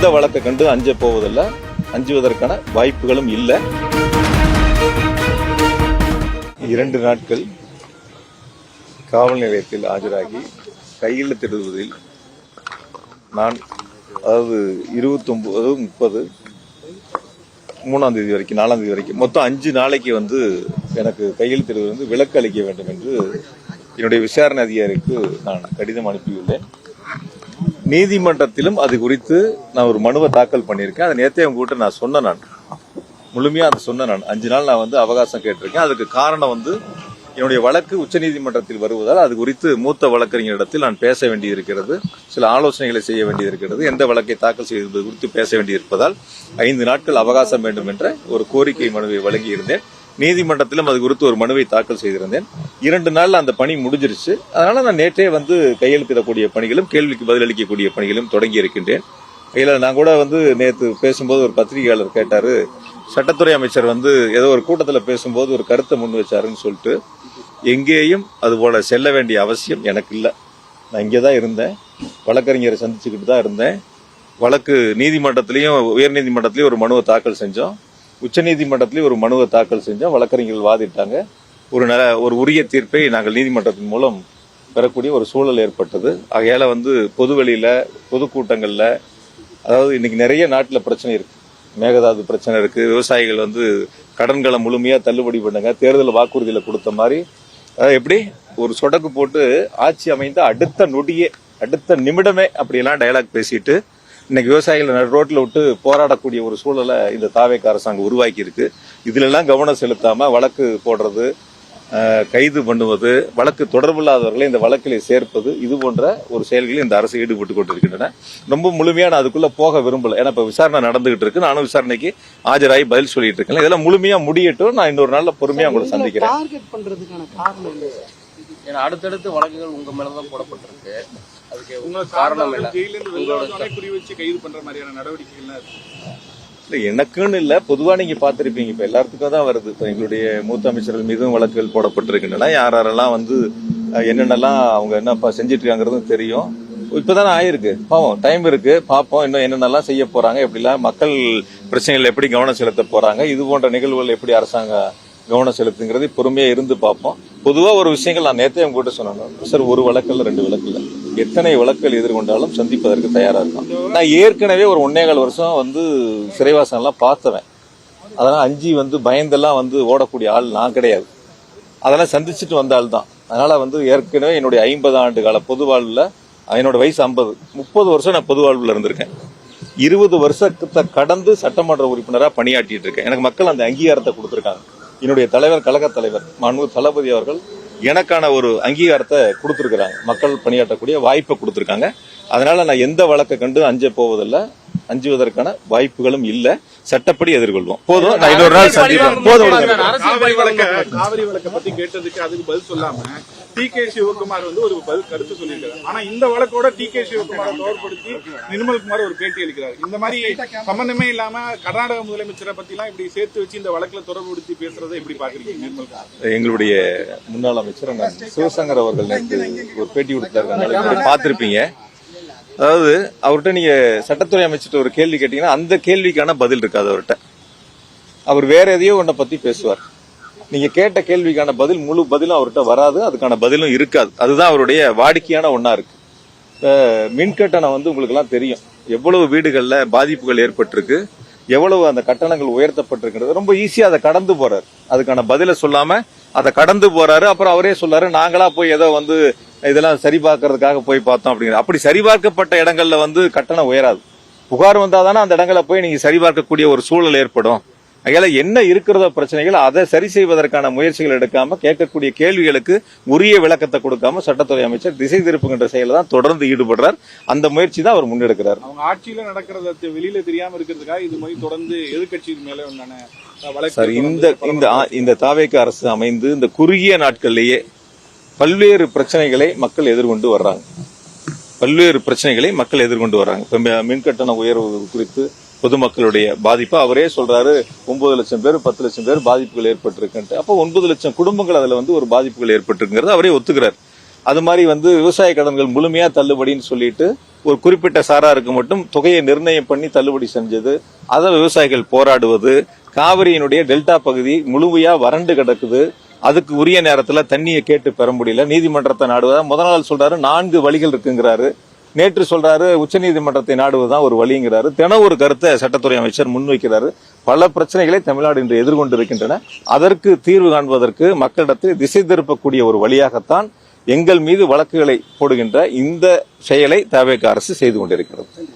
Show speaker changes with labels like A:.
A: இந்த வழக்கை கண்டு அஞ்ச போவதில்லை, அஞ்சுவதற்கான வாய்ப்புகளும் இல்லை. 2 நாட்கள் காவல் நிலையத்தில் ஆஜராகி கையெழுத்திடுவதில் நான் 29, 30, 3ஆம் தேதி வரைக்கும் 4ஆம் தேதி வரைக்கும் மொத்தம் 5 நாளைக்கு எனக்கு கையெழுத்திடுவது விலக்கு அளிக்க வேண்டும் என்று என்னுடைய விசாரணை அதிகாரிக்கு நான் கடிதம் அனுப்பியுள்ளேன். நீதிமன்றத்திலும் அது குறித்து நான் ஒரு மனுவை தாக்கல் பண்ணியிருக்கேன். அதை நேற்றே உங்ககிட்ட நான் சொன்னேன். நான் முழுமையா அதை சொன்னேன். நான் 5 நாள் நான் அவகாசம் கேட்டிருக்கேன். அதுக்கு காரணம் என்னுடைய வழக்கு உச்சநீதிமன்றத்தில் வருவதால் அது குறித்து மூத்த வழக்கறிஞரிடத்தில் நான் பேச வேண்டியிருக்கிறது, சில ஆலோசனைகளை செய்ய வேண்டியிருக்கிறது, எந்த வழக்கை தாக்கல் செய்வது குறித்து பேச வேண்டியிருப்பதால் 5 நாட்கள் அவகாசம் வேண்டும் என்ற ஒரு கோரிக்கை மனுவை வழங்கியிருந்தேன். நீதிமன்றத்திலும் அது குறித்து ஒரு மனுவை தாக்கல் செய்திருந்தேன். 2 நாள்ல அந்த பணி முடிஞ்சிருச்சு. அதனால நான் நேற்றே கையெழுத்திடக்கூடிய பணிகளும் கேள்விக்கு பதிலளிக்கக்கூடிய பணிகளும் தொடங்கி இருக்கின்றேன். நான் கூட நேற்று பேசும்போது ஒரு பத்திரிகையாளர் கேட்டாரு, சட்டத்துறை அமைச்சர் ஏதோ ஒரு கூட்டத்தில் பேசும்போது ஒரு கருத்தை முன் வச்சாருன்னு சொல்லிட்டு, எங்கேயும் அது போல செல்ல வேண்டிய அவசியம் எனக்கு இல்லை. நான் இங்கே தான் இருந்தேன், வழக்கறிஞரை சந்திச்சுக்கிட்டு தான் இருந்தேன். வழக்கு நீதிமன்றத்திலையும் உயர்நீதிமன்றத்திலையும் ஒரு மனுவை தாக்கல் செஞ்சோம், உச்சநீதிமன்றத்திலையும் ஒரு மனுவை தாக்கல் செஞ்சோம். வழக்கறிஞர்கள் வாதிட்டாங்க. ஒரு உரிய தீர்ப்பை நாங்கள் நீதிமன்றத்தின் மூலம் பெறக்கூடிய ஒரு சூழல் ஏற்பட்டது. ஆகையால பொதுவெளியில, பொதுக்கூட்டங்கள்ல, அதாவது இன்னைக்கு நிறைய நாட்டில் பிரச்சனை இருக்கு. மேகதாது பிரச்சனை இருக்கு, விவசாயிகள் கடன்களை முழுமையா தள்ளுபடி பண்ணுங்க, தேர்தல் வாக்குறுதியில கொடுத்த மாதிரி, எப்படி ஒரு சொடக்கு போட்டு ஆட்சி அமைந்த அடுத்த நொடியே, அடுத்த நிமிடமே அப்படியெல்லாம் டயலாக் பேசிட்டு இன்னைக்கு விவசாயிகள் ரோட்ல விட்டு போராடக்கூடிய ஒரு சூழலை இந்த தாவேக அரசாங்கம் உருவாக்கி இருக்கு. இதுல எல்லாம் கவனம் செலுத்தாம வழக்கு போடுறது, கைது பண்ணுவது, வழக்கு தொடர்பில்லாதவர்களை இந்த வழக்கிலே சேர்ப்பது, இது போன்ற ஒரு செயல்களில் இந்த அரசு ஈடுபட்டு கொண்டிருக்கின்றன. ரொம்ப முழுமையா நான் அதுக்குள்ள போக விரும்பல. ஏன்னா இப்ப விசாரணை நடந்துகிட்டு இருக்கு, நானும் விசாரணைக்கு ஆஜராகி பதில் சொல்லிட்டு இருக்கேன். இதெல்லாம் முழுமையா முடியட்டும், நான் இன்னொரு நாள்ல பொறுமையா உங்களை சந்திக்கிறேன்.
B: அடுத்தடுத்து வழக்குகள் உங்க மேலதான் போடப்பட்டிருக்கு, அதுக்கு உங்க காரணம் என்ன? கைது பண்ற மாதிரியான நடவடிக்கைகள்
A: எனக்குன்னு இல்ல, பொதுவா நீங்க பாத்திருப்பீங்க, இப்ப எல்லாத்துக்கும் தான் வருது. இப்ப எங்களுடைய மூத்த அமைச்சர்கள் மீதும் வழக்குகள் போடப்பட்டிருக்கின்றன. யாரெல்லாம் என்னென்னலாம் அவங்க என்னப்பா செஞ்சிட்டு இருக்காங்கிறதும் தெரியும். இப்பதானே ஆயிருக்கு, பாவம் டைம் இருக்கு, பாப்போம் இன்னும் என்னென்னலாம் செய்ய போறாங்க, எப்படிலாம் மக்கள் பிரச்சனைகள் எப்படி கவனம் செலுத்த போறாங்க, இது போன்ற நிகழ்வுகள் எப்படி அரசாங்கம் கவனம் செலுத்துங்கிறது பொறுமையா இருந்து பார்ப்போம். பொதுவா ஒரு விஷயங்கள் நான் நேற்றே உங்ககிட்ட சொன்னேன் சார், ஒரு வழக்கில் 2 வழக்கில் எத்தனை வழக்குகள் எதிர்கொண்டாலும் சந்திப்பதற்கு தயாரா இருக்கும். நான் ஏற்கனவே ஒரு 1.25 வருஷம் சிறைவாசம் எல்லாம் பார்த்தவன். அதெல்லாம் அஞ்சு பயந்தெல்லாம் ஓடக்கூடிய ஆள் நான் கிடையாது. அதெல்லாம் சந்திச்சுட்டு வந்த ஆள் தான். அதனால ஏற்கனவே என்னுடைய 50 ஆண்டு கால பொது வாழ்வுல, என்னோட வயசு 50, 30 வருஷம் நான் பொது வாழ்வுல இருந்திருக்கேன். 20 வருஷத்தை கடந்து சட்டமன்ற உறுப்பினராக பணியாற்றிட்டு இருக்கேன். எனக்கு மக்கள் அந்த அங்கீகாரத்தை கொடுத்திருக்காங்க. என்னுடைய தலைவர், கழக தலைவர் மாண்பு தளபதி அவர்கள் எனக்கான ஒரு அங்கீகாரத்தை கொடுத்திருக்கிறாங்க, மக்கள் பணியாற்றக்கூடிய வாய்ப்பை கொடுத்திருக்காங்க. அதனால நான் எந்த வழக்கை கண்டு அஞ்ச போவதில்லை, அஞ்சுவதற்கான வாய்ப்புகளும் இல்லை. சட்டப்படி எதிர்கொள்வோம். போதும், நான் இன்னொரு நாள் சந்திப்பேன். போதும்.
C: காவிரி வழக்கை பத்தி கேட்டதுக்கு அதுக்கு பதில் சொல்லாம டி.கே. சிவகுமார் ஒரு கருத்து சொல்லியிருக்காரு. ஆனா இந்த வழக்கோட டி.கே. சிவகுமாரை தோற்படுத்தி நிர்மல்குமார் ஒரு பேட்டி அளிக்கிறார். இந்த மாதிரி சம்பந்தமே இல்லாம கர்நாடக முதலமைச்சரை பத்தி எல்லாம் இப்படி சேர்த்து வச்சு இந்த வழக்குல தொடர்புபடுத்தி பேசுறதை எப்படி பாக்குறீங்க நிர்மல்குமார்?
A: எங்களுடைய முன்னாள் அமைச்சர் சிவசங்கர் அவர்கள் ஒரு பேட்டி கொடுத்தாரு, பார்த்திருப்பீங்க. அதாவது அவர்கிட்ட நீங்க சட்டத்துறை அமைச்சர் ஒரு கேள்வி கேட்டீங்கன்னா அந்த கேள்விக்கான பதில் இருக்காது அவர்கிட்ட. அவர் வேற எதையோ ஒன்றை பத்தி பேசுவார். நீங்க கேட்ட கேள்விக்கான பதில், முழு பதிலும் அவர்கிட்ட வராது, அதுக்கான பதிலும் இருக்காது. அதுதான் அவருடைய வாடிக்கையான ஒன்னா இருக்கு. மின் கட்டணம் உங்களுக்கு எல்லாம் தெரியும், எவ்வளவு வீடுகள்ல பாதிப்புகள் ஏற்பட்டிருக்கு, எவ்வளவு அந்த கட்டணங்கள் உயர்த்தப்பட்டிருக்கிறது. ரொம்ப ஈஸியா அதை கடந்து போறாரு, அதுக்கான பதில சொல்லாம அதை கடந்து போறாரு. அப்புறம் அவரே சொல்லாரு, நாங்களா போய் ஏதோ இதெல்லாம் சரி பார்க்கறதுக்காக போய் பார்த்தோம் அப்படிங்கிற. அப்படி சரிபார்க்கப்பட்ட இடங்கள்ல கட்டணம் உயராது. புகார் வந்தாதானே அந்த இடங்களை போய் நீங்க சரிபார்க்கக்கூடிய ஒரு சூழல் ஏற்படும். அதனால என்ன இருக்கிறதோ பிரச்சனைகள், அதை சரி செய்வதற்கான முயற்சிகள் எடுக்காம, கேட்கக்கூடிய கேள்விகளுக்கு உரிய விளக்கத்தை கொடுக்காம சட்டத்துறை அமைச்சர் திசை திருப்புகின்ற செயல தான் தொடர்ந்து ஈடுபடுறார். அந்த முயற்சி தான் அவர் முன்னெடுக்கிறார்.
C: அவங்க ஆட்சியில நடக்கிறத வெளியில தெரியாம இருக்கிறதுக்காக இது மாதிரி தொடர்ந்து எதிர்கட்சியின் மேல
A: சார், இந்த தாவேக அரசு அமைந்து இந்த குறுகிய நாட்கள்லேயே பல்வேறு பிரச்சனைகளை மக்கள் எதிர்கொண்டு வர்றாங்க. இப்ப மின்கட்டண உயர்வு குறித்து பொதுமக்களுடைய பாதிப்பு அவரே சொல்றாரு. 9 லட்சம் பேர், 10 லட்சம் பேர் பாதிப்புகள் ஏற்பட்டிருக்கு. அப்போ 9 லட்சம் குடும்பங்கள் அதுல ஒரு பாதிப்புகள் ஏற்பட்டிருக்கிறது அவரே ஒத்துக்கிறார். அது மாதிரி விவசாய கடன்கள் முழுமையா தள்ளுபடின்னு சொல்லிட்டு ஒரு குறிப்பிட்ட சாராருக்கு மட்டும் தொகையை நிர்ணயம் பண்ணி தள்ளுபடி செஞ்சது, அதை விவசாயிகள் போராடுவது, காவிரியினுடைய டெல்டா பகுதி முழுமையா வறண்டு கிடக்குது, அதுக்கு உரிய நேரத்துல தண்ணியை கேட்டு பெற முடியல, நீதிமன்றத்தை நாடுவதா. முதல் நாள் சொல்றாரு 4 வழிகள் இருக்குங்கிறாரு, நேற்று சொல்றாரு உச்சநீதிமன்றத்தை நாடுவதுதான் ஒரு வழிங்கிறாரு. தினம் ஒரு கருத்தை சட்டத்துறை அமைச்சர் முன்வைக்கிறாரு. பல பிரச்சனைகளை தமிழ்நாடு இன்று எதிர்கொண்டிருக்கின்றன. அதற்கு தீர்வு காண்பதற்கு மக்களிடத்தில் திசை திருப்பக்கூடிய ஒரு வழியாகத்தான் எங்கள் மீது வழக்குகளை போடுகின்ற இந்த செயலை தவேக அரசு செய்து கொண்டிருக்கிறது.